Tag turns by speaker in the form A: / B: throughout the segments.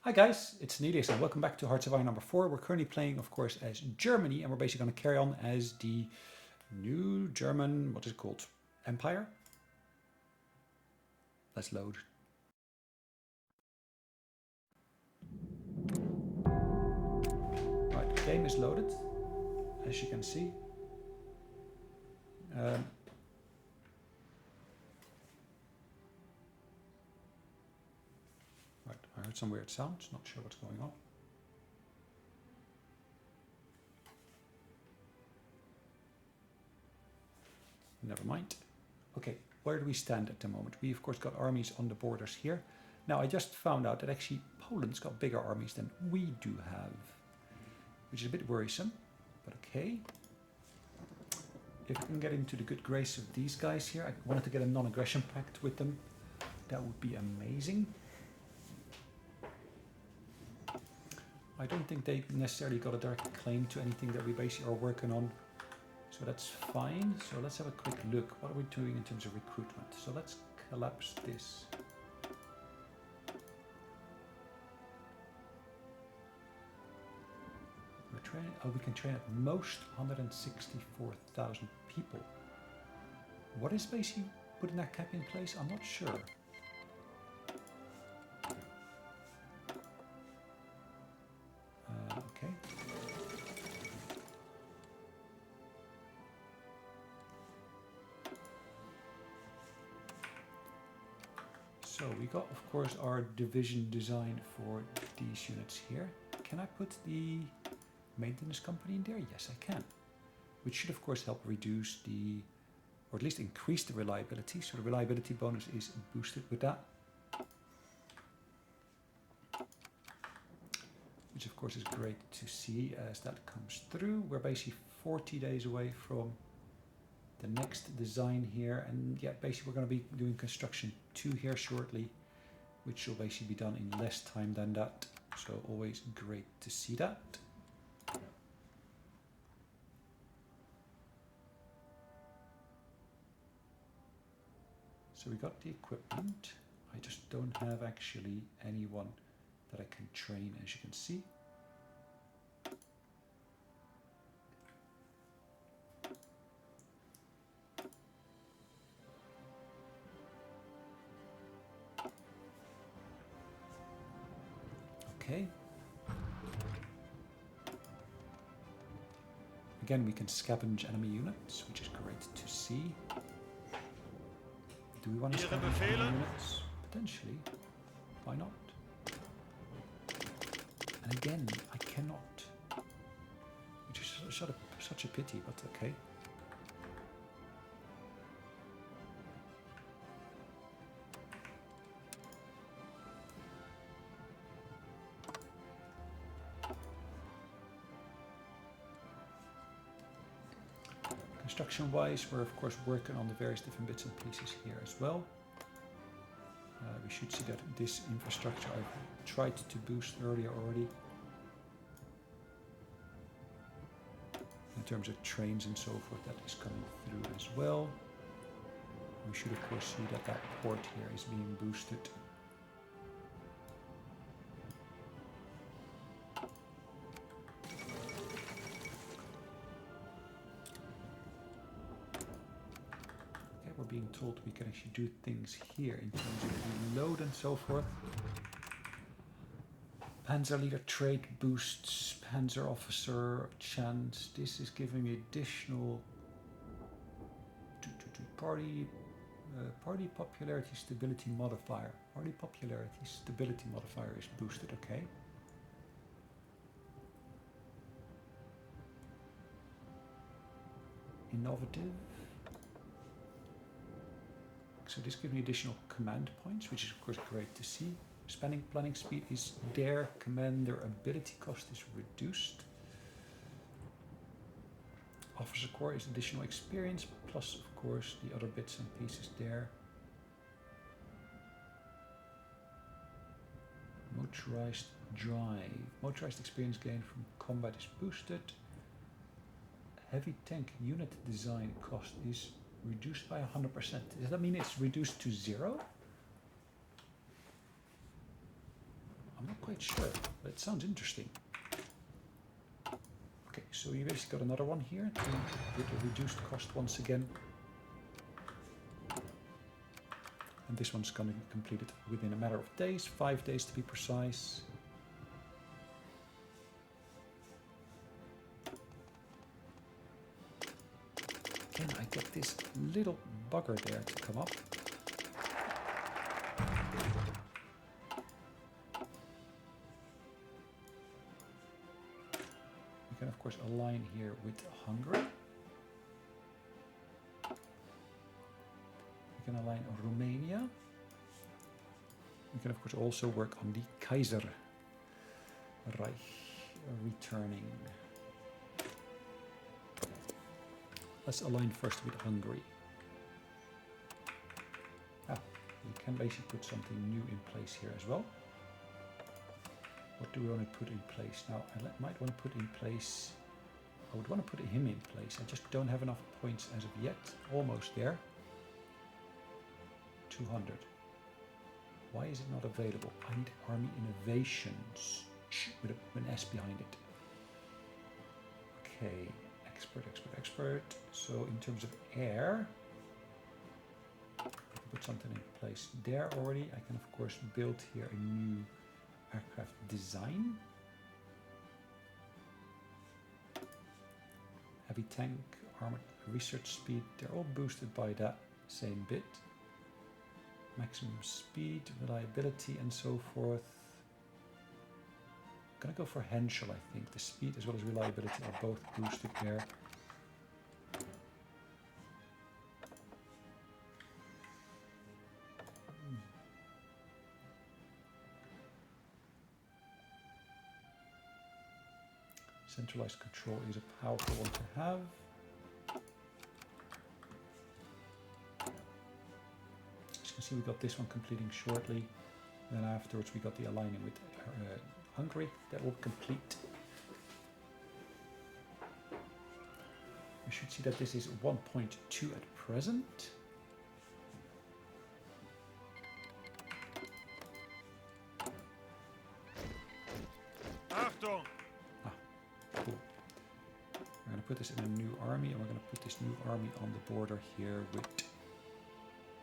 A: Hi guys, it's Sonelias and welcome back to Hearts of Iron number 4. We're currently playing, of course, as Germany, and we're basically going to carry on as the new German, what is it called? Empire? Let's load. Right, the game is loaded, as you can see. Right, I heard some weird sounds, not sure what's going on. Never mind. Okay, where do we stand at the moment? We, of course, got armies on the borders here. Now, I just found out that actually Poland's got bigger armies than we do have, which is a bit worrisome, but okay. If we can get into the good grace of these guys here, I wanted to get a non-aggression pact with them. That would be amazing. I don't think they necessarily got a direct claim to anything that we basically are working on. So that's fine. So let's have a quick look. What are we doing in terms of recruitment? So let's collapse this. We're training. Oh, we can train at most 164,000 people. What is basically putting that cap in place? I'm not sure. Okay. So we got, of course, our division design for these units here. Can I put the maintenance company in there? Yes, I can. Which should, of course, help reduce the, or at least increase the reliability. So the reliability bonus is boosted with that. Which, of course, is great to see as that comes through. We're basically 40 days away from the next design here, and yeah, basically we're going to be doing construction 2 here shortly, which will basically be done in less time than that, so always great to see that. So we got the equipment. I just don't have actually anyone that I can train, as you can see. Okay. Again, we can scavenge enemy units, which is great to see. Do we want to scavenge enemy units? Potentially. Why not? And again, I cannot. Which is such a pity, but okay. Construction-wise, we're of course working on the various different bits and pieces here as well. We should see that this infrastructure I've tried to boost earlier already. In terms of trains and so forth, that is coming through as well. We should of course see that that port here is being boosted. Being told we can actually do things here in terms of reload and so forth. Panzer leader trait boosts Panzer officer chance. This is giving me additional party popularity stability modifier. Party popularity stability modifier is boosted. Okay. Innovative. So this gives me additional command points, which is of course great to see. Planning speed is there. Commander ability cost is reduced. Officer core is additional experience, plus of course the other bits and pieces there. Motorized drive. Motorized experience gain from combat is boosted. Heavy tank unit design cost is reduced by 100%. Does that mean it's reduced to 0? I'm not quite quite sure, but it sounds interesting. Okay, so you basically got another one here with a reduced cost once again. And this one's going to be completed within a matter of days, 5 days to be precise. Again, I get this little bugger there to come up. We can of course align here with Hungary. We can align Romania. We can of course also work on the Keizer Reich returning. Let's align first with Hungary. You can basically put something new in place here as well. What do we want to put in place? Now, I might want to put in place... I would want to put him in place. I just don't have enough points as of yet. Almost there. 200. Why is it not available? I need Army Innovations with an S behind it. Okay. Expert. So in terms of air, I can put something in place there already. I can of course build here a new aircraft design. Heavy tank, armored research speed, they're all boosted by that same bit. Maximum speed, reliability and so forth. I'm gonna go for Henschel, I think. The speed as well as reliability are both boosted there. Centralized control is a powerful one to have. As you can see, we got this one completing shortly. Then afterwards we got the aligning with Hungary. That will complete. We should see that this is 1.2 at present.
B: Achtung!
A: Cool. We're going to put this in a new army, and we're going to put this new army on the border here with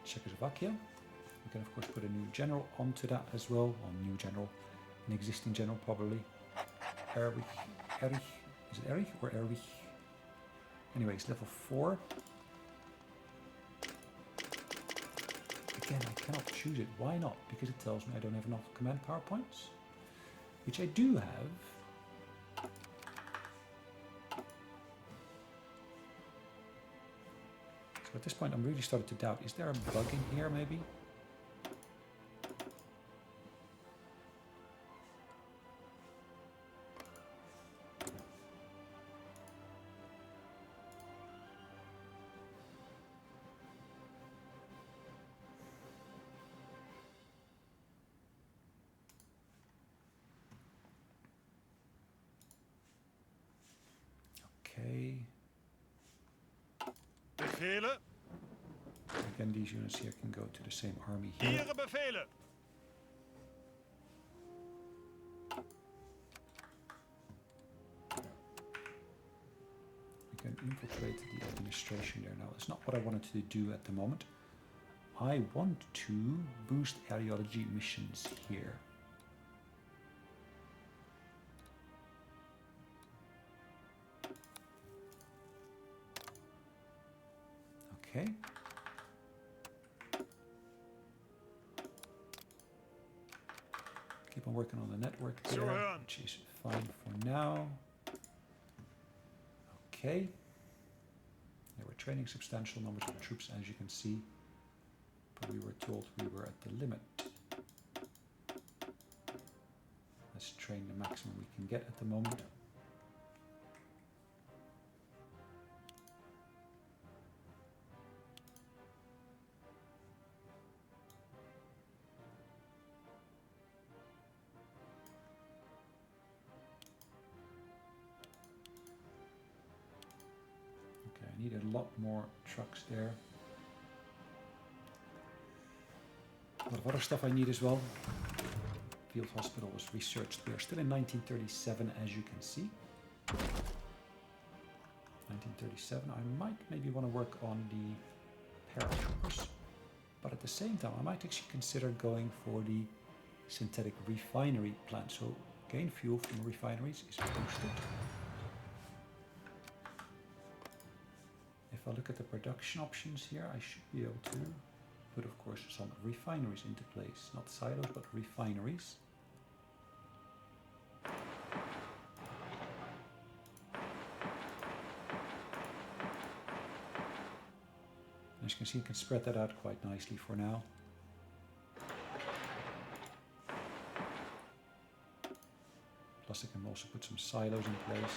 A: Czechoslovakia. We can of course put a new general onto that as well, or new general, an existing general probably. Erich, is it Erich or Erich? Anyways, level 4. Again, I cannot choose it. Why not? Because it tells me I don't have enough command power points, which I do have. So at this point I'm really starting to doubt, is there a bug in here maybe? Okay.
B: Befehlen.
A: Again, these units here can go to the same army here.
B: Ihre Befehle.
A: We can infiltrate the administration there now. That's not what I wanted to do at the moment. I want to boost areology missions here. Okay. Keep on working on the network there, which is fine for now. Okay. Yeah, we're training substantial numbers of troops, as you can see, but we were told we were at the limit. Let's train the maximum we can get at the moment. I need a lot more trucks there. A lot of other stuff I need as well. field hospital was researched. We are still in 1937, as you can see. 1937. I might maybe want to work on the paratroopers, but at the same time, I might actually consider going for the synthetic refinery plant. So gain fuel from refineries is boosted. If I look at the production options here, I should be able to put, of course, some refineries into place. Not silos, but refineries. As you can see, you can spread that out quite nicely for now. Plus I can also put some silos in place.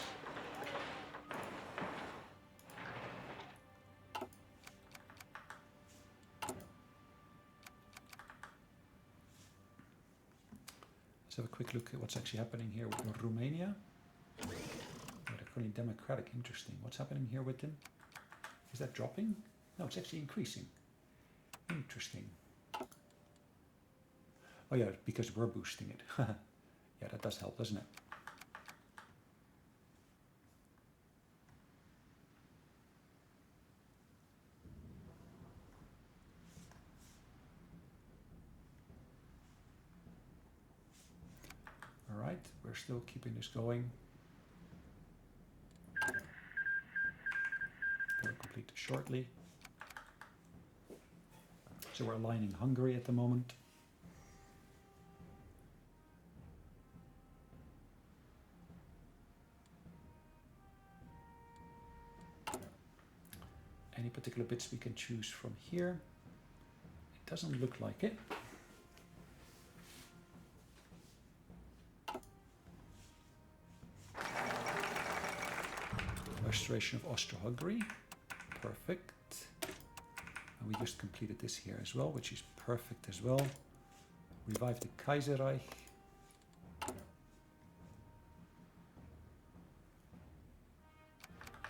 A: Let's have a quick look at what's actually happening here with Romania. Oh, they're currently democratic. Interesting. What's happening here with them? Is that dropping? No, it's actually increasing. Interesting. Oh yeah, because we're boosting it. Yeah, that does help, doesn't it? All right, we're still keeping this going. We'll complete shortly. So we're aligning Hungary at the moment. Any particular bits we can choose from here? It doesn't look like it. Restoration of Austria-Hungary. Perfect. And we just completed this here as well, which is perfect as well. Revive the Keizer Reich.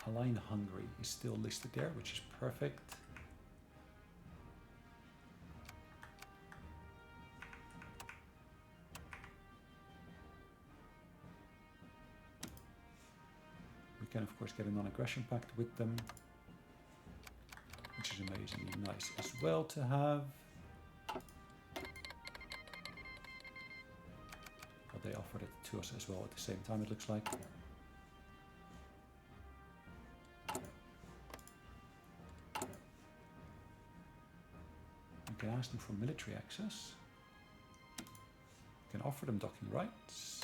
A: Align Hungary is still listed there, which is perfect. We can of course get a non-aggression pact with them, which is amazingly nice as well to have. Well, they offered it to us as well at the same time, it looks like. We can ask them for military access. We can offer them docking rights.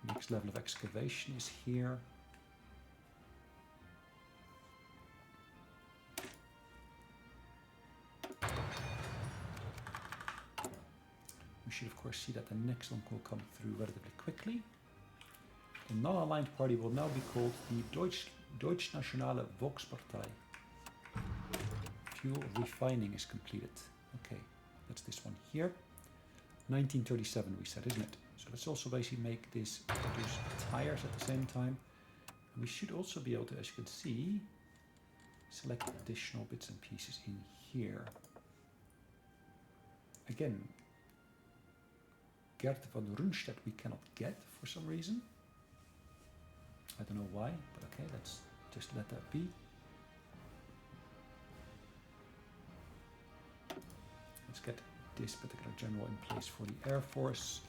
A: Next level of excavation is here. We should of course see that the next one will come through relatively quickly. The non-aligned party will now be called the Deutsch-Nationale Volkspartei. Fuel refining is completed. Okay, that's this one here. 1937 we said, isn't it? So let's also basically make this produce tires at the same time. And we should also be able to, as you can see, select additional bits and pieces in here. Again, Gert van Rundstedt we cannot get for some reason. I don't know why, but okay, let's just let that be. Let's get this particular general in place for the Air Force.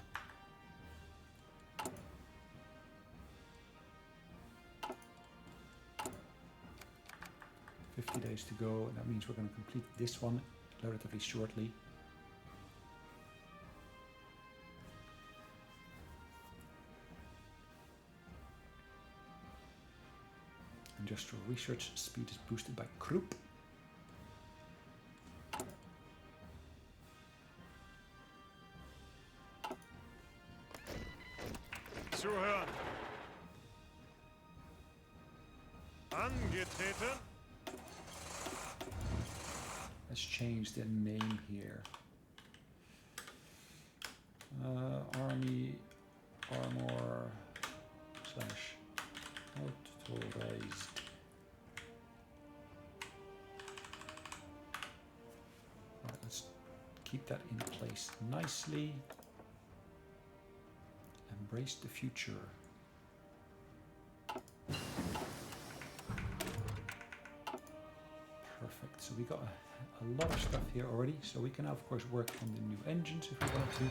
A: Days to go, and that means we're going to complete this one relatively shortly. Industrial research speed is boosted by Krupp.
B: Zuhören. Angetreten.
A: Let's change the name here. Army Armor / Motorized. Right, let's keep that in place nicely. Embrace the future. Perfect. So we got a lot of stuff here already. So we can now, of course, work on the new engines if we wanted to.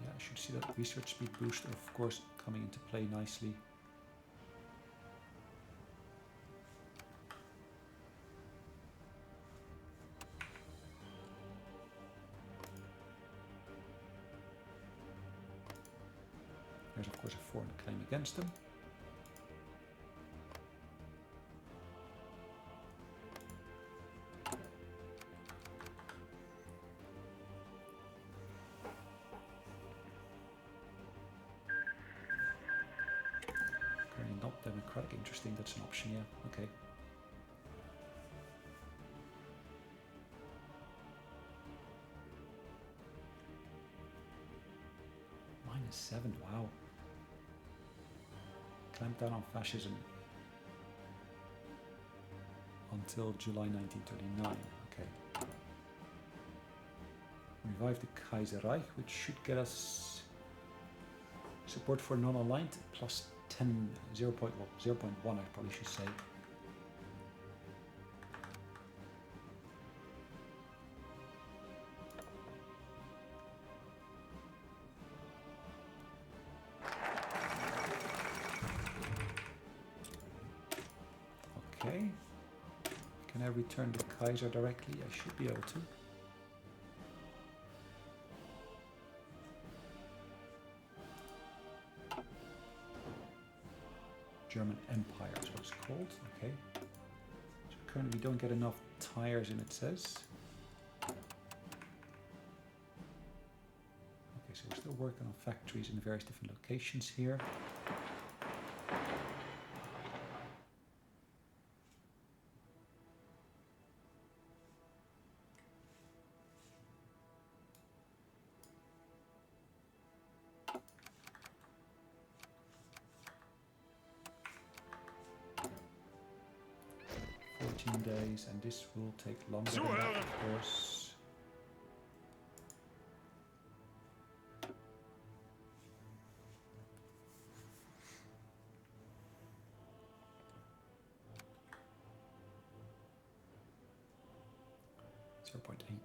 A: Yeah, I should see that research speed boost, of course, coming into play nicely. There's, of course, a foreign claim against them. Currently not democratic. Interesting, that's an option, yeah. Okay. -7, wow. Clamp down on fascism until July 1939. Okay. Revive the Keizer Reich, which should get us support for non-aligned plus 10, 0.1 I probably should say. Okay. Can I return the Keizer directly? I should be able to. German Empire is what it's called. Okay. So currently we don't get enough tires in, it says. Okay, so we're still working on factories in various different locations here. Days, and this will take longer than that, of course.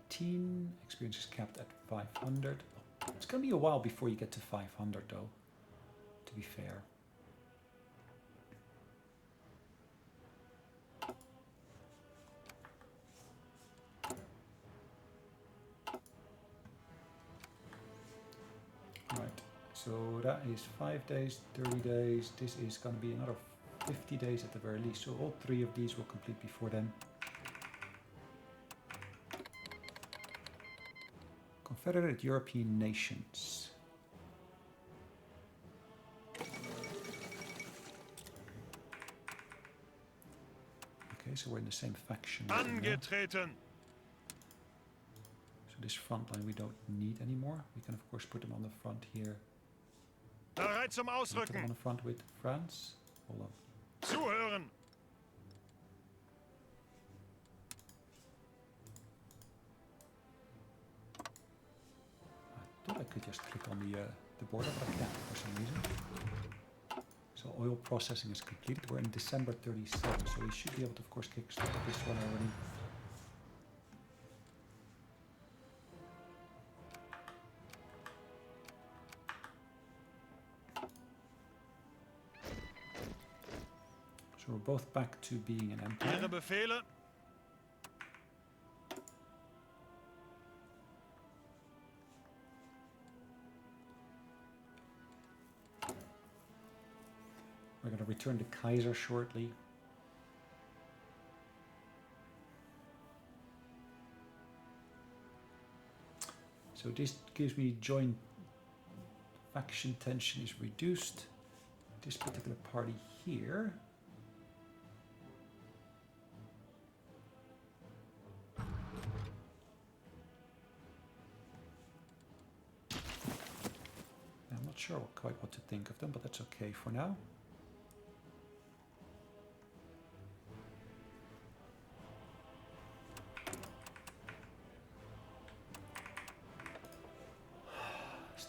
A: .18. Experience is capped at 500. Oh, it's going to be a while before you get to 500 though, to be fair. So that is 5 days, 30 days. This is going to be another 50 days at the very least. So all 3 of these will complete before then. Confederate European nations. Okay, so we're in the same faction.
B: Angetreten.
A: So this front line we don't need anymore. We can of course put them on the front here.
B: Bereit zum
A: Put them
B: Ausrücken.
A: on the front with France. Hold on.
B: Zuhören.
A: I thought I could just click on the border, but I can't for some reason. So oil processing is completed. We're in December 37, so we should be able to, of course, kickstart this one already. So we're both back to being an empire.
B: Ihre Befehle.
A: We're going to return to Keizer shortly. So this gives me joint faction tension is reduced. This particular party here. I'm not sure quite what to think of them, but that's okay for now.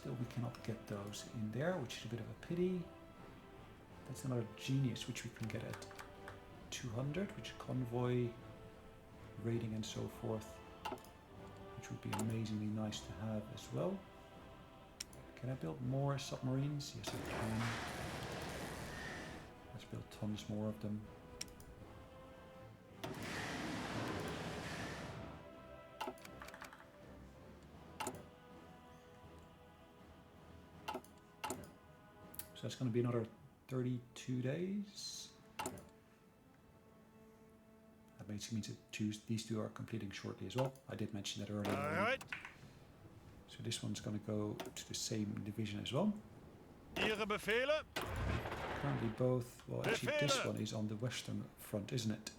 A: Still, we cannot get those in there, which is a bit of a pity. That's another genius, which we can get at 200, which is convoy, raiding and so forth, which would be amazingly nice to have as well. Can I build more submarines? Yes, I can. Let's build tons more of them. So that's going to be another 32 days. That basically means that these two are completing shortly as well. I did mention that earlier.
B: Alright.
A: So this one's going to go to the same division as well.
B: Ihre Befehle?
A: Currently both, well actually this one is on the western front, isn't it?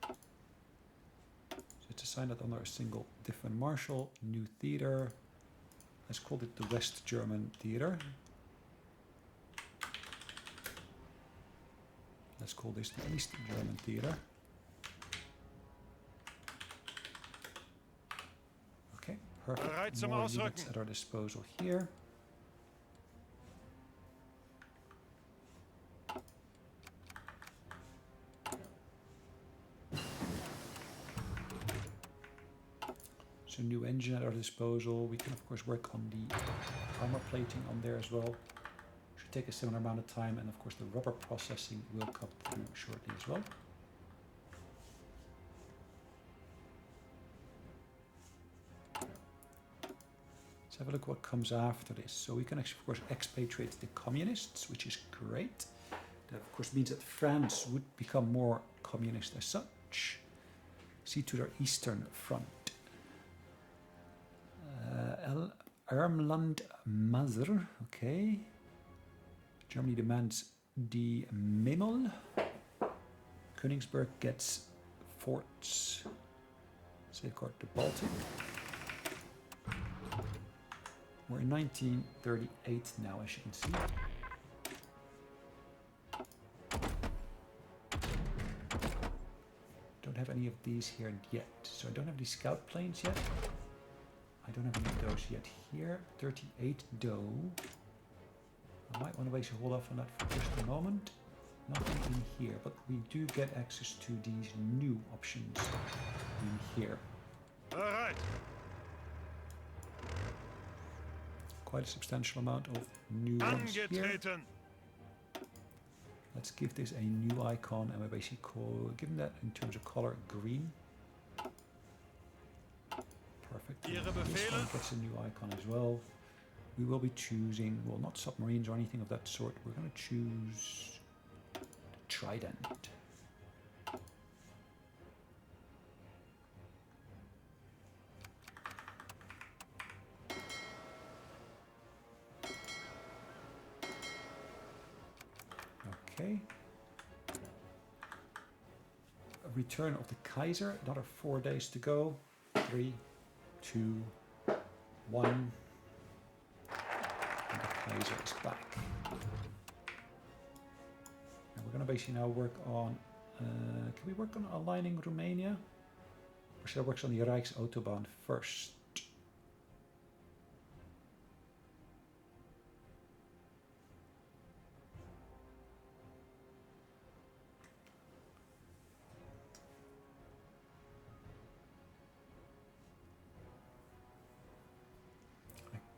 A: So it's assigned that under a single different marshal, new theater. Let's call it the West German Theater. Let's call this the East German Theater. Okay, perfect. More units at our disposal here. So new engine at our disposal. We can of course work on the armor plating on there as well. Should take a similar amount of time, and of course the rubber processing will come through shortly as well. Let's have a look what comes after this. So we can actually of course expatriate the communists, which is great. That of course means that France would become more communist as such. See to their eastern front. Ermland Mazer, okay. Germany demands the Memel. Königsberg gets forts. Safeguard the Baltic. We're in 1938 now, as you can see. Don't have any of these here yet. So I don't have these scout planes yet. I don't have any of those yet here. 38 dough. I might want to basically hold off on that for just a moment. Nothing in here, but we do get access to these new options in here.
B: All right.
A: Quite a substantial amount of new ones here. Let's give this a new icon, and we basically give them that in terms of color green. Perfect. This one gets a new icon as well. We will be choosing, well, not submarines or anything of that sort. We're going to choose the Trident. Okay. A return of the Keizer. Another 4 days to go. 3, 2, 1. And the Keizer is back. And we're going to basically now work on... can we work on aligning Romania? Or should I work on the Rijksautobahn first?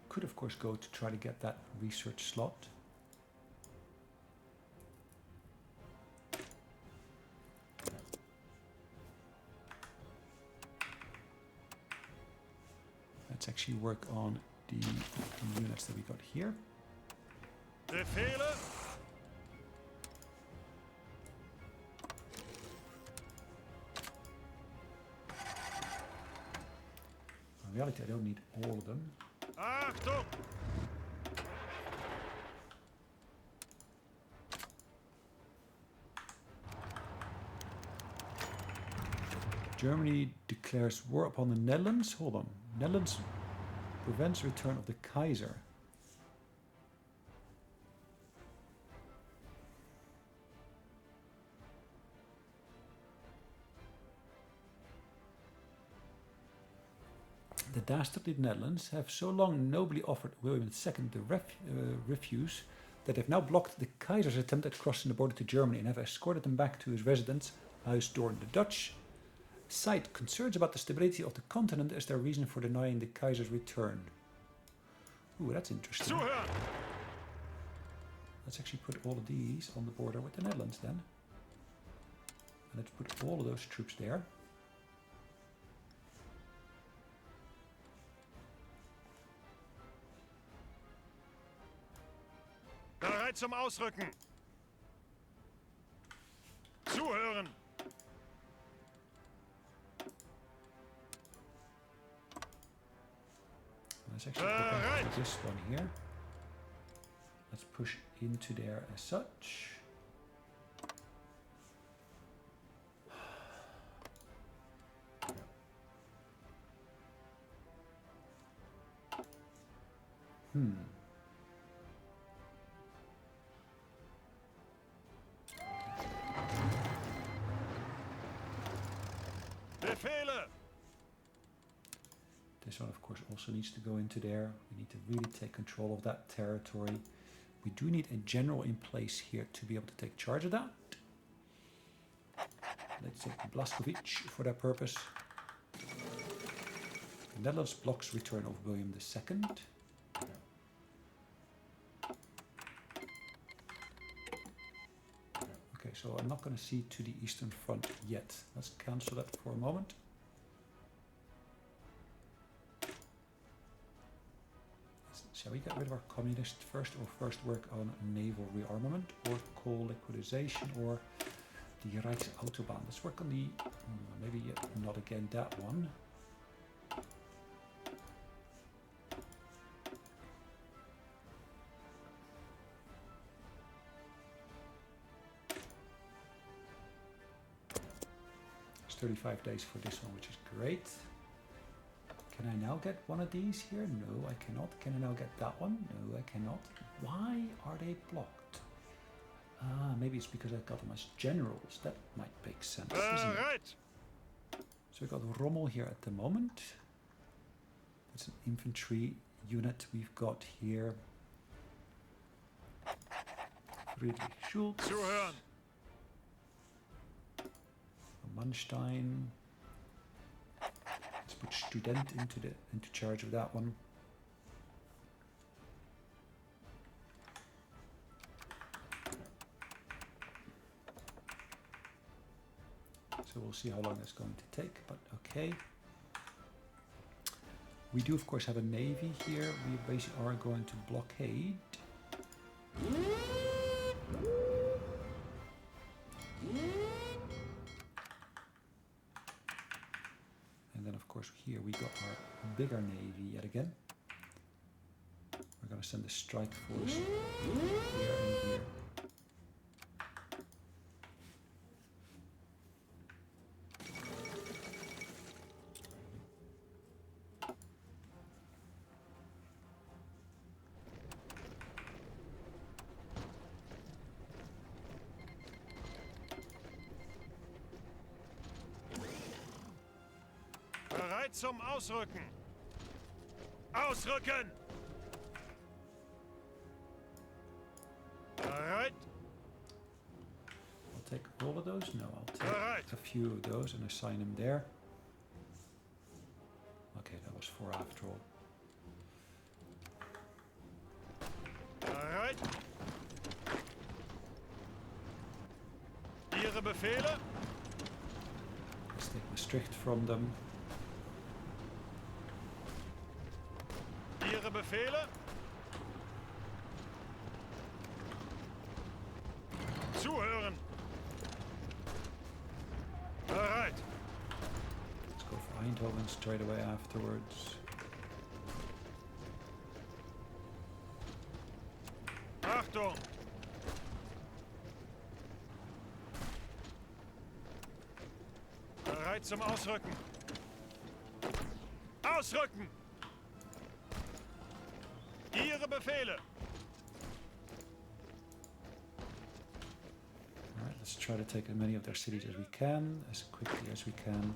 A: Could of course go to try to get that research slot. Let's actually work on the units that we got here.
B: Befehle.
A: In reality, I don't need all of them.
B: Achtung!
A: Germany declares war upon the Netherlands. Hold on. Netherlands prevents return of the Keizer. The dastardly Netherlands have so long nobly offered William II the refuse that they've now blocked the Keizer's attempt at crossing the border to Germany and have escorted him back to his residence, Huis Doorn. The Dutch cite concerns about the stability of the continent as their reason for denying the Keizer's return. Ooh, that's interesting.
B: Zuhören!
A: Let's actually put all of these on the border with the Netherlands then. And let's put all of those troops there.
B: Bereit zum Ausrücken! Zuhören!
A: Let's actually go back to this one here. Let's push into there as such.
B: Befehle!
A: This one, of course, also needs to go into there. We need to really take control of that territory. We do need a general in place here to be able to take charge of that. Let's take Blaskovich for that purpose. The Netherlands blocks return of William II. Okay, so I'm not going to see to the Eastern Front yet. Let's cancel that for a moment. Shall we get rid of our communists first, or first work on naval rearmament, or coal liquidization, or the Rijksautobahn? Let's work on the, maybe not again that one. It's 35 days for this one, which is great. Can I now get one of these here? No, I cannot. Can I now get that one? No, I cannot. Why are they blocked? Ah, maybe it's because I've got them as generals. That might make sense, isn't it? So we've got Rommel here at the moment. That's an infantry unit we've got here. Friedrich Schultz.
B: Zuhören!
A: Manstein. Let's put Student into charge of that one. So we'll see how long that's going to take, but okay. We do of course have a navy here. We basically are going to blockade. And then of course here we got our bigger navy yet again. We're going to send a strike force here and here.
B: Bereit zum Ausrücken! Ausrücken! Bereit!
A: I'll take all of those. No, I'll take
B: Bereit!
A: a few of those and assign them there. Okay, that was 4 after all.
B: Bereit! Ihre Befehle?
A: Let's take Maastricht from them.
B: Ihre Befehle? Zuhören! Bereit!
A: Let's go for Eindhoven straight away afterwards.
B: Achtung! Bereit zum Ausrücken! Ausrücken! Ihre Befehle!
A: Alright, let's try to take as many of their cities as we can, as quickly as we can.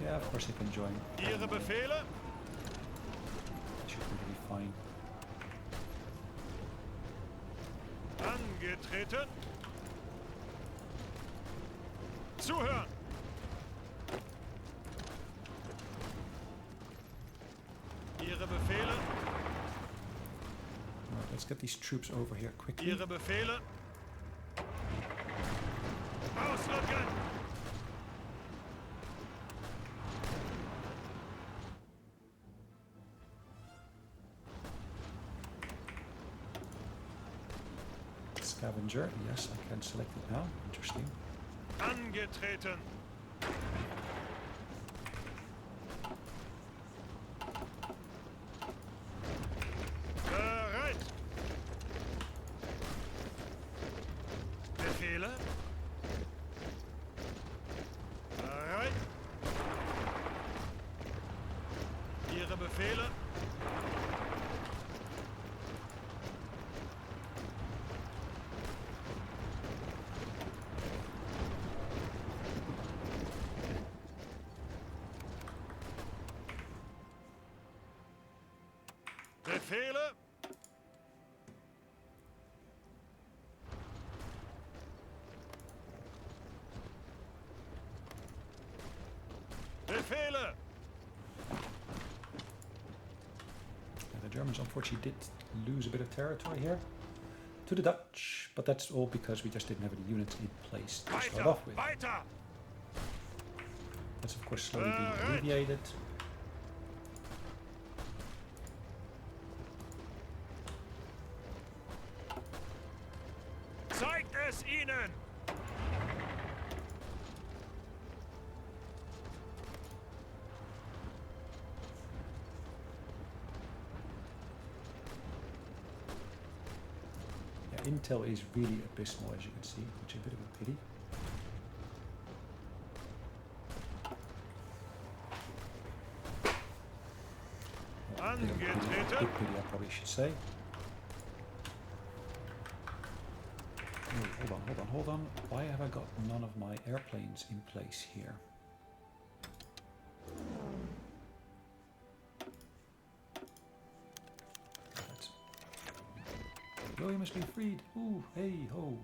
A: Yeah, of course I can join.
B: Ihre Befehle?
A: That should really be fine.
B: Angetreten. Zuhören. Ihre Befehle?
A: Alright, let's get these troops over here quickly.
B: Ihre Befehle? Ausrücken!
A: Scavenger, yes, I can select it now. Interesting.
B: Angetreten. Bereit. Befehle? Bereit. Ihre Befehle? Befehle? Befehle!
A: The Germans unfortunately did lose a bit of territory here to the Dutch, but that's all because we just didn't have any units in place to start
B: Weiter!
A: off with.
B: Weiter!
A: That's of course slowly being alleviated.
B: Zeigt es ihnen!
A: Yeah, intel is really abysmal, as you can see, which is a bit of a pity.
B: Angetreten!
A: Big pity, I probably should say. Oh, hold on. Why have I got none of my airplanes in place here? Right. William has been freed. Ooh, hey ho.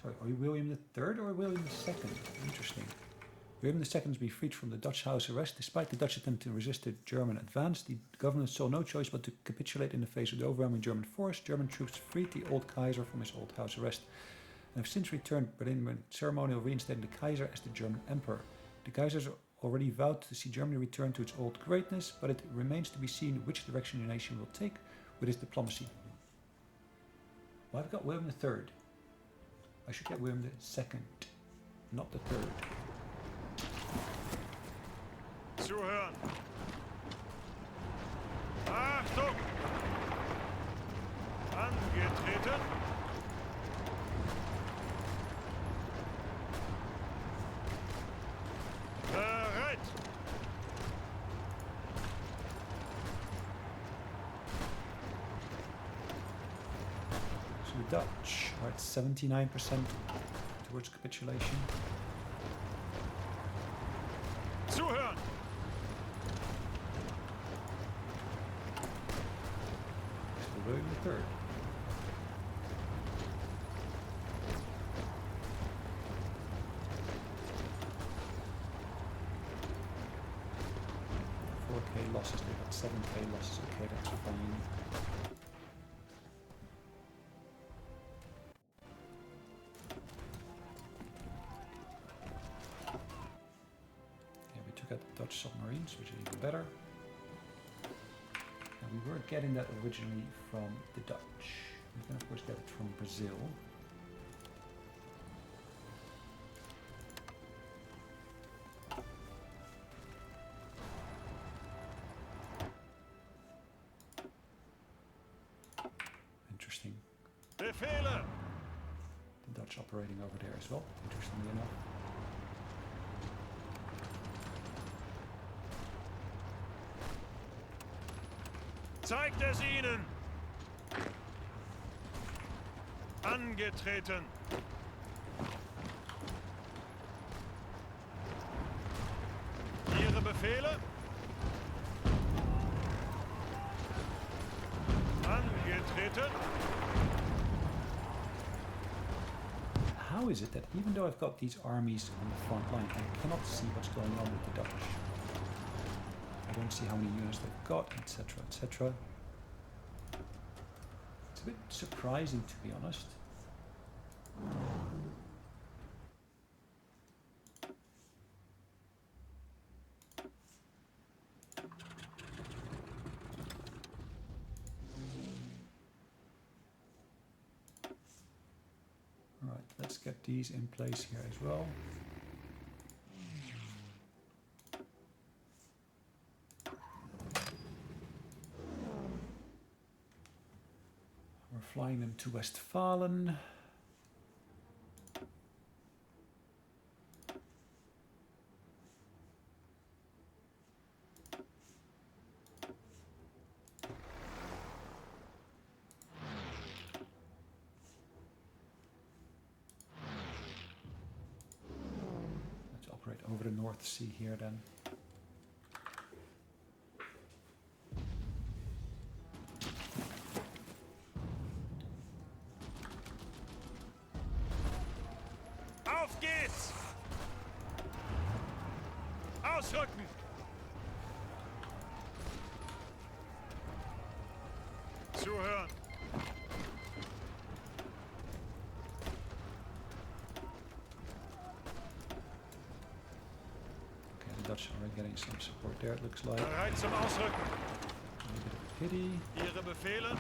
A: Sorry, are you William the III or William II? Interesting. William II has been freed from the Dutch house arrest. Despite the Dutch attempt to resist the German advance, the government saw no choice but to capitulate in the face of the overwhelming German force. German troops freed the old Keizer from his old house arrest and have since returned, but in ceremonial reinstating the Keizer as the German emperor. The Keizers already vowed to see Germany return to its old greatness, but it remains to be seen which direction the nation will take with its diplomacy. Well, I've got William III. I should get William II, not the third.
B: Zuhören! Achtung! Angetreten! Bereit!
A: So the Dutch are at 79% towards capitulation.
B: Zuhören!
A: So William III. K losses, they got 7k losses, okay, that's fine. Yeah, we took out the Dutch submarines, which is even better. And we were getting that originally from the Dutch. We can of course get it from Brazil. Interesting.
B: Befehle!
A: The Dutch operating over there as well, interestingly enough.
B: Zeigt es ihnen! Angetreten. Ihre Befehle? Angetreten.
A: How is it that even though I've got these armies on the front line, I cannot see what's going on with the Dutch? I don't see how many units they've got, etc., etc. It's a bit surprising, to be honest. Alright, let's get these in place here as well. We're flying them to Westfalen. Let's operate over the North Sea here then.
B: Auf geht's! Ausrücken! Zuhören!
A: Okay, the Dutch are getting some support there, it looks like.
B: Bereit zum Ausrücken!
A: A little bit of pity.
B: Ihre Befehle?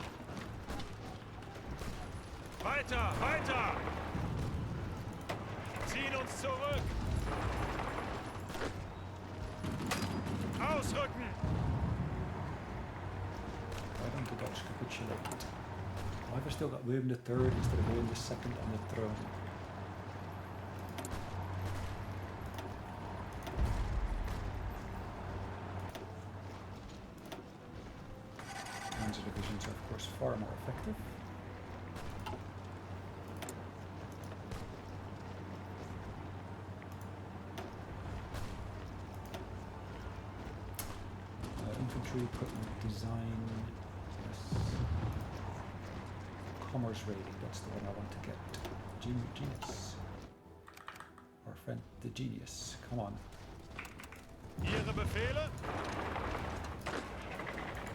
B: Weiter! Weiter! Ziehen uns zurück! Ausrücken!
A: Why don't the Dutch capitulate? Why have I still got William III instead of William II on the throne? Panzer divisions are of course far more effective. Infantry equipment design, yes. Commerce rating, that's the one I want to get. Genius. Our friend the genius, come on.
B: Ihre Befehle?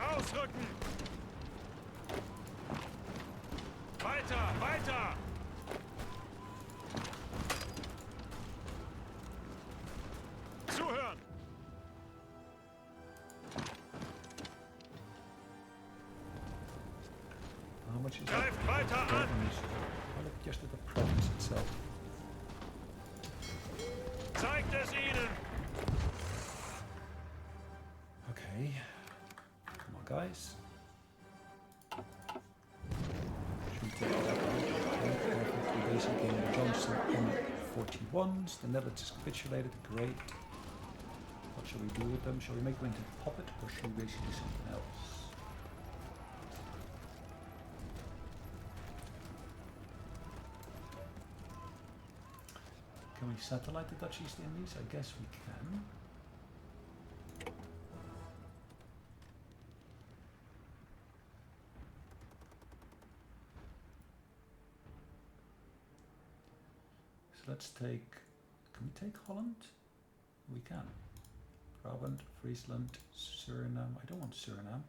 B: Ausrücken! Weiter! Weiter! Zuhören!
A: How much is
B: Greift
A: that?
B: weiter an!
A: Well, look just at the province itself.
B: Zeigt es ihnen!
A: Okay. Come on, guys. Should we take that out? We basically gained the Johnson M41s. The Netherlands is capitulated. Great. What shall we do with them? Shall we make them into puppet or should we basically do something else? Can we satellite the Dutch East Indies? I guess we can. So let's take, can we take Holland? We can. Brabant, Friesland, Suriname. I don't want Suriname.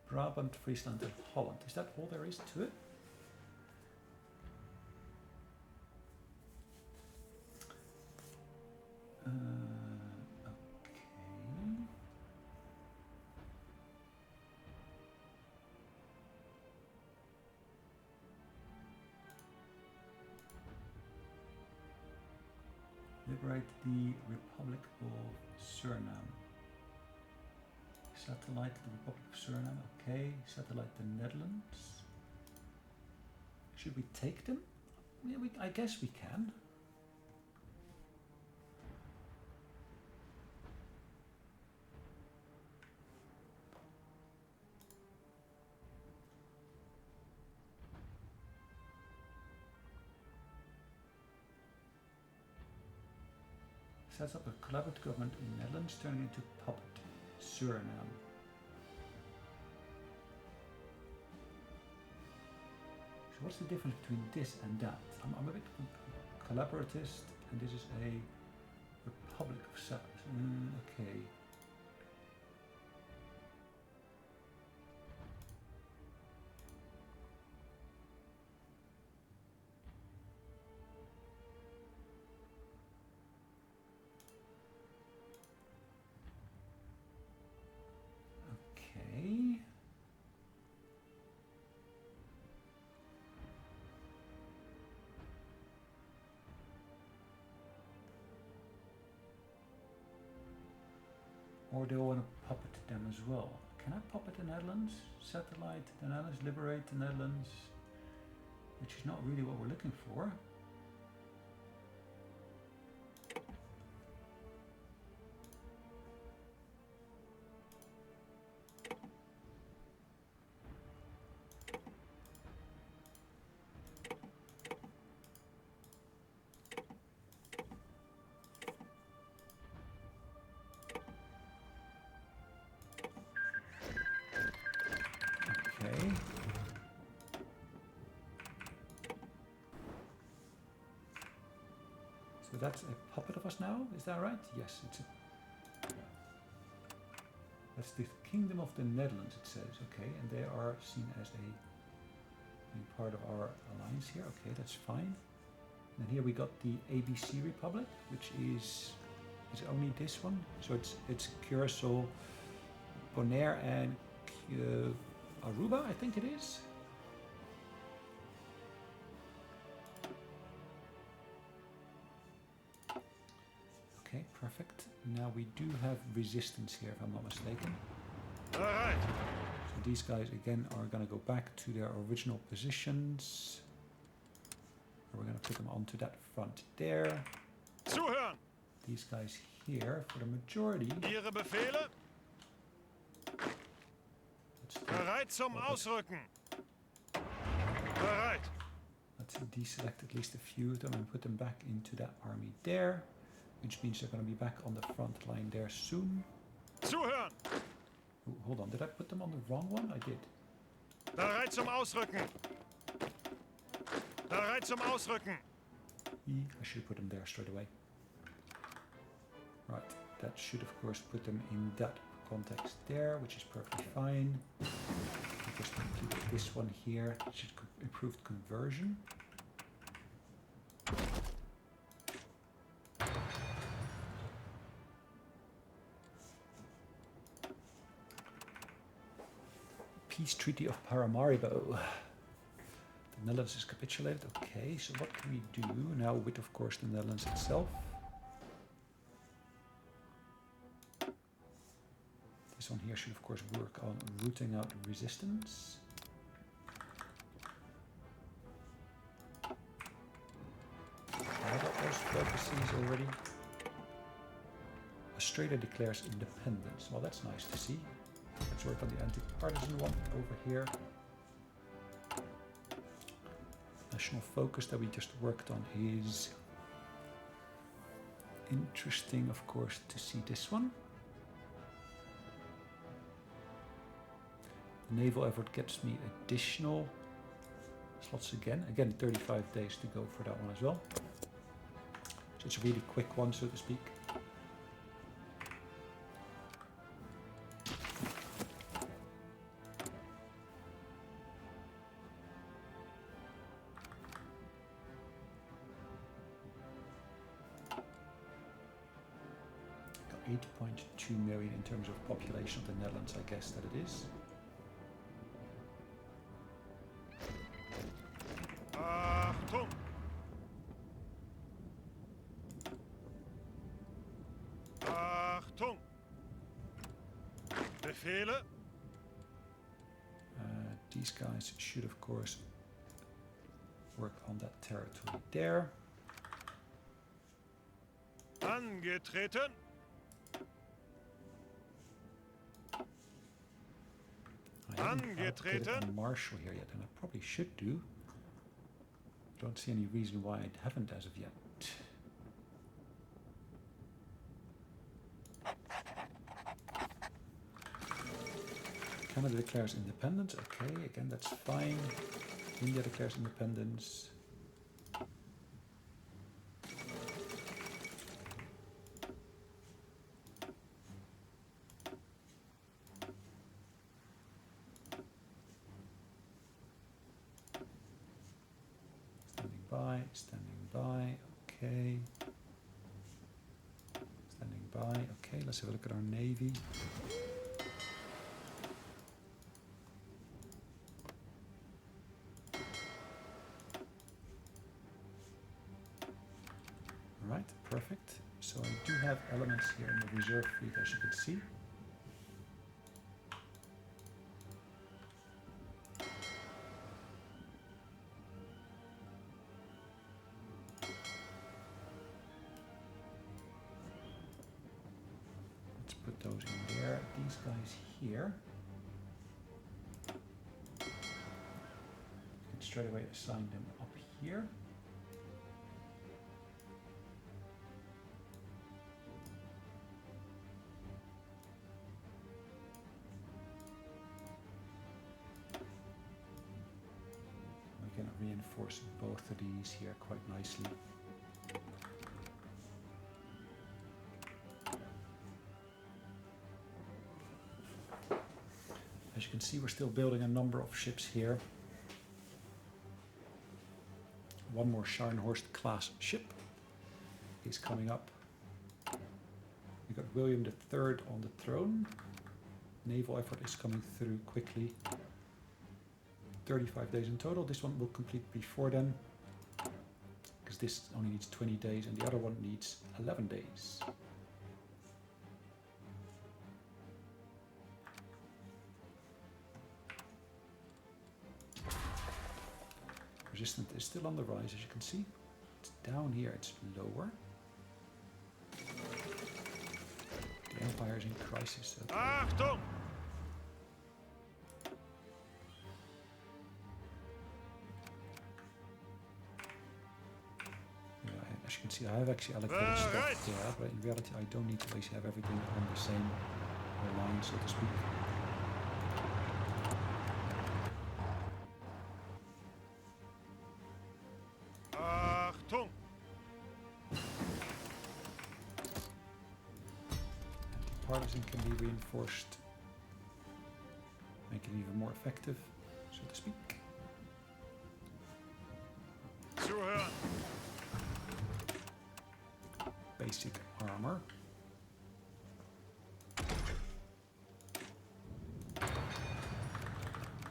A: Brabant, Friesland and Holland. Is that all there is to it? Okay. Liberate the Republic of Suriname. Satellite the Republic of Suriname. Okay. Satellite the Netherlands. Should we take them? Yeah, I guess we can. Sets up a collaborative government in the Netherlands, turning into puppet Suriname. So what's the difference between this and that? I'm a bit collaboratist, and this is a Republic of Settlers. Okay. Okay. Or do I want to puppet them as well? Can I puppet the Netherlands? Satellite the Netherlands, liberate the Netherlands, which is not really what we're looking for. Okay. So that's a puppet of us now, is that right? Yes, it's a... That's the Kingdom of the Netherlands, it says. Okay, and they are seen as being part of our alliance here. Okay, that's fine. And here we got the ABC Republic, which is only this one. So it's Curacao, Bonaire, and Aruba, I think it is. Okay, perfect. Now we do have resistance here, if I'm not mistaken.
B: All right.
A: So these guys again are going to go back to their original positions. We're going to put them onto that front there.
B: Zuhören.
A: These guys here, for the majority.
B: Ihre Befehle? Bereit zum Ausrücken. Bereit.
A: Let's deselect at least a few of them and put them back into that army there, which means they're going to be back on the front line there soon.
B: Zuhören.
A: Oh, hold on, did I put them on the wrong one? I did.
B: Bereit zum Ausrücken. Bereit zum Ausrücken.
A: I should have put them there straight away. Right, that should of course put them in that context there, which is perfectly fine. We just complete this one here, which is improved conversion. Peace Treaty of Paramaribo. The Netherlands is capitulated. Okay, so what can we do now with, of course, the Netherlands itself? This one here should, of course, work on rooting out resistance. I got those focuses already. Australia declares independence. Well, that's nice to see. Let's work on the anti-partisan one over here. National focus that we just worked on is interesting, of course, to see this one. The naval effort gets me additional slots again. Again, 35 days to go for that one as well. So it's a really quick one, so to speak. Got 8.2 million in terms of population of the Netherlands, I guess that it is.
B: Achtung! Achtung! Befehle?
A: These guys should, of course, work on that territory there.
B: Angetreten!
A: I haven't allocated a marshal here yet, and I probably should do. Don't see any reason why I haven't as of yet. Canada declares independence. Okay, again, that's fine. India declares independence. Standing by, okay. Standing by, okay, let's have a look at our navy. Alright, perfect. So I do have elements here in the reserve fleet, as you can see. Put those in there. These guys here. You can straight away assign them up here. We can reinforce both of these here quite nicely. As you can see, we're still building a number of ships here. One more Scharnhorst class ship is coming up. We got William III on the throne. Naval effort is coming through quickly. 35 days in total. This one will complete before then, because this only needs 20 days and the other one needs 11 days. Resistance is still on the rise, as you can see. It's down here, it's lower. The Empire is in crisis. Okay.
B: Achtung!
A: Yeah, as you can see, I have actually allocated stuff there, but in reality I don't need to always have everything on the same line, so to speak.
B: Achtung!
A: Partisan can be reinforced, make it even more effective, so to speak.
B: Zuhören!
A: Basic armor.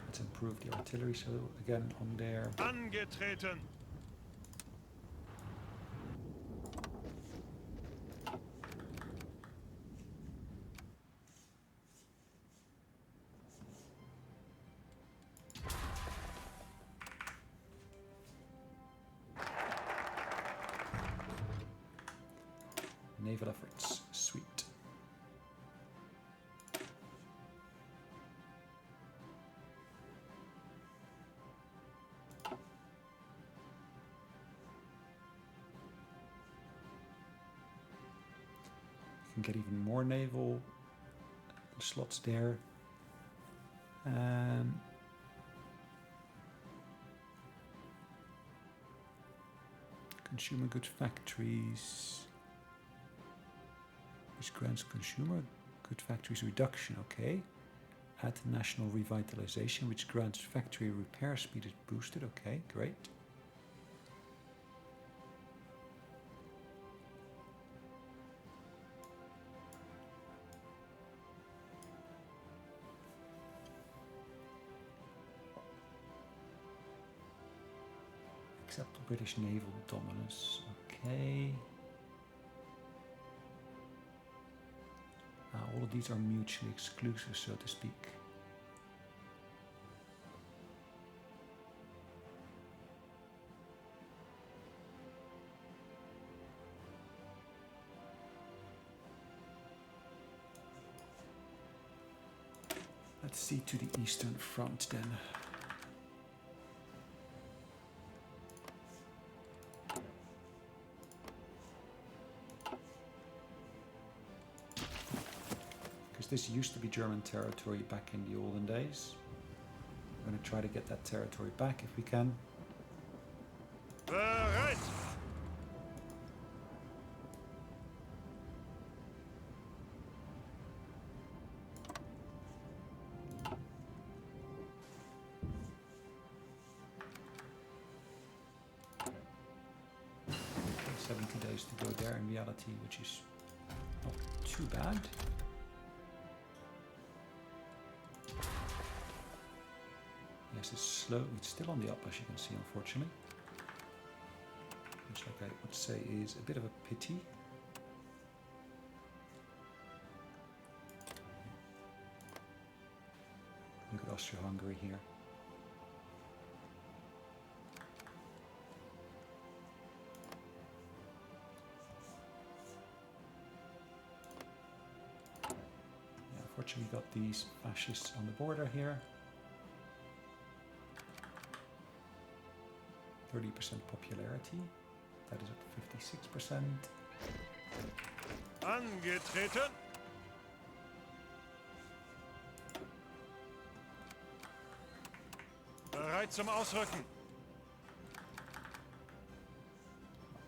A: Let's improve the artillery, so again on there.
B: Angetreten!
A: Naval efforts, sweet. You can get even more naval slots there. Consumer goods factories. Which grants consumer good factories reduction, okay. Add national revitalization, which grants factory repair speed is boosted, okay, great. Accept the British naval dominance, okay. All of these are mutually exclusive, so to speak. Let's see to the Eastern Front then. this used to be German territory back in the olden days. We're going to try to get that territory back if we can.
B: Bereit!
A: 70 days to go there in reality, which is not too bad. Yes, it's slow. It's still on the up, as you can see, unfortunately. Which, like I would say, is a bit of a pity. Look at Austria-Hungary here. Unfortunately, we got these fascists on the border here. 30% popularity. That is at 56%.
B: Angetreten! Bereit zum Ausrücken!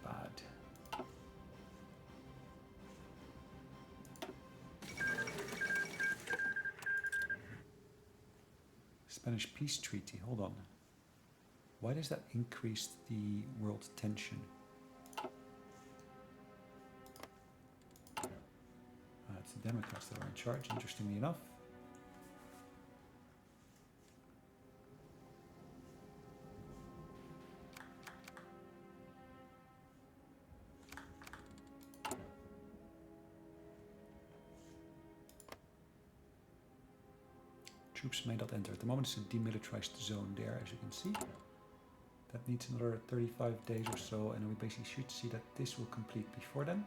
A: Bad. Spanish peace treaty, hold on. Why does that increase the world tension? It's the Democrats that are in charge, interestingly enough. Troops may not enter. At the moment it's a demilitarized zone there, as you can see. That needs another 35 days or so, and we basically should see that this will complete before then.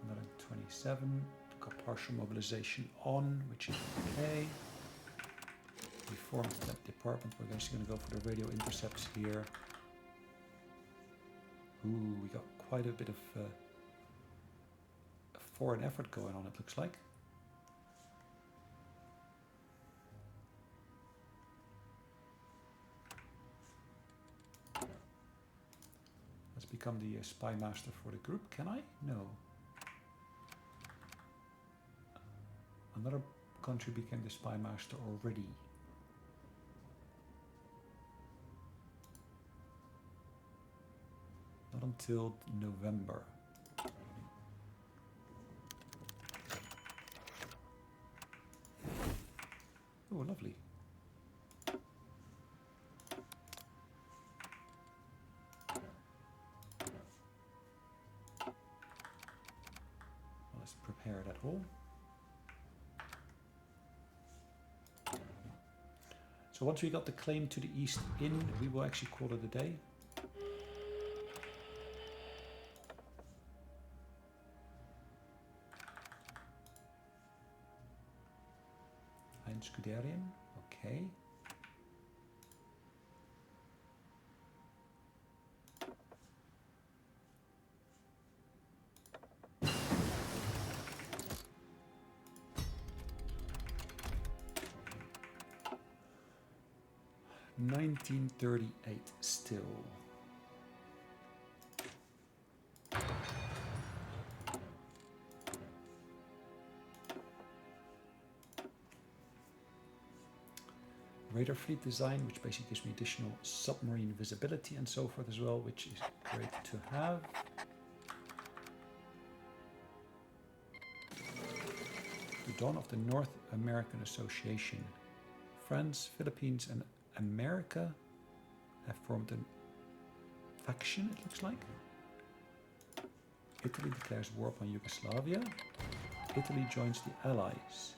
A: Another 27. Got partial mobilization on, which is okay. We formed that department. We're actually going to go for the radio intercepts here. Ooh, we got quite a bit of a foreign effort going on, it looks like. Let's become the spy master for the group. Can I? No. Another country became the spy master already. Not until November. Oh, lovely. Well, let's prepare that hole. So once we got the claim to the east in, we will actually call it a day. Scuderian, okay. $1938 still. Radar fleet design, which basically gives me additional submarine visibility and so forth as well, which is great to have. The dawn of the North American Association. France, Philippines and America have formed a faction, it looks like. Italy declares war upon Yugoslavia. Italy joins the Allies.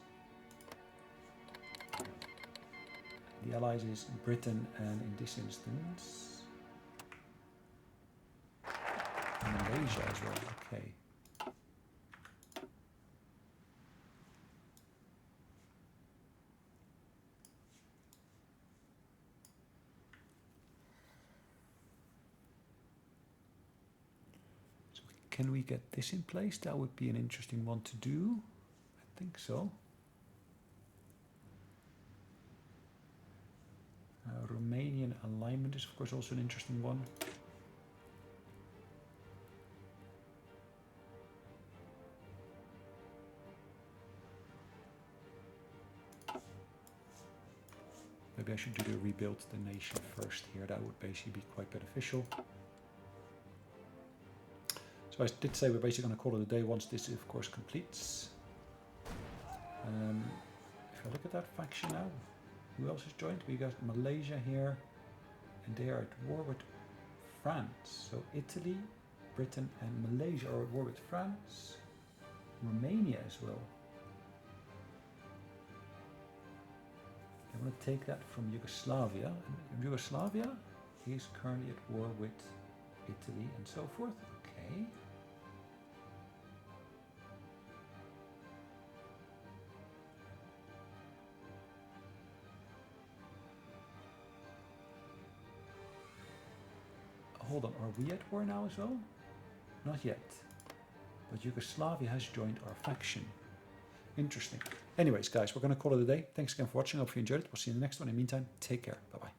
A: The Allies is Britain and, in this instance, Malaysia as well. Okay. can we get this in place? That would be an interesting one to do. I think so. Romanian alignment is of course also an interesting one. Maybe I should do the rebuild the nation first here. That would basically be quite beneficial. So I did say we're basically going to call it a day once this of course completes. If I look at that faction now, who else is joined? We got Malaysia here, and they are at war with France. So Italy, Britain and Malaysia are at war with France. Romania as well. I want to take that from Yugoslavia. And Yugoslavia is currently at war with Italy and so forth. Okay. Hold on, are we at war now as well? Not yet. But Yugoslavia has joined our faction. Interesting. Anyways, guys, we're going to call it a day. Thanks again for watching. I hope you enjoyed it. We'll see you in the next one. In the meantime, take care. Bye-bye.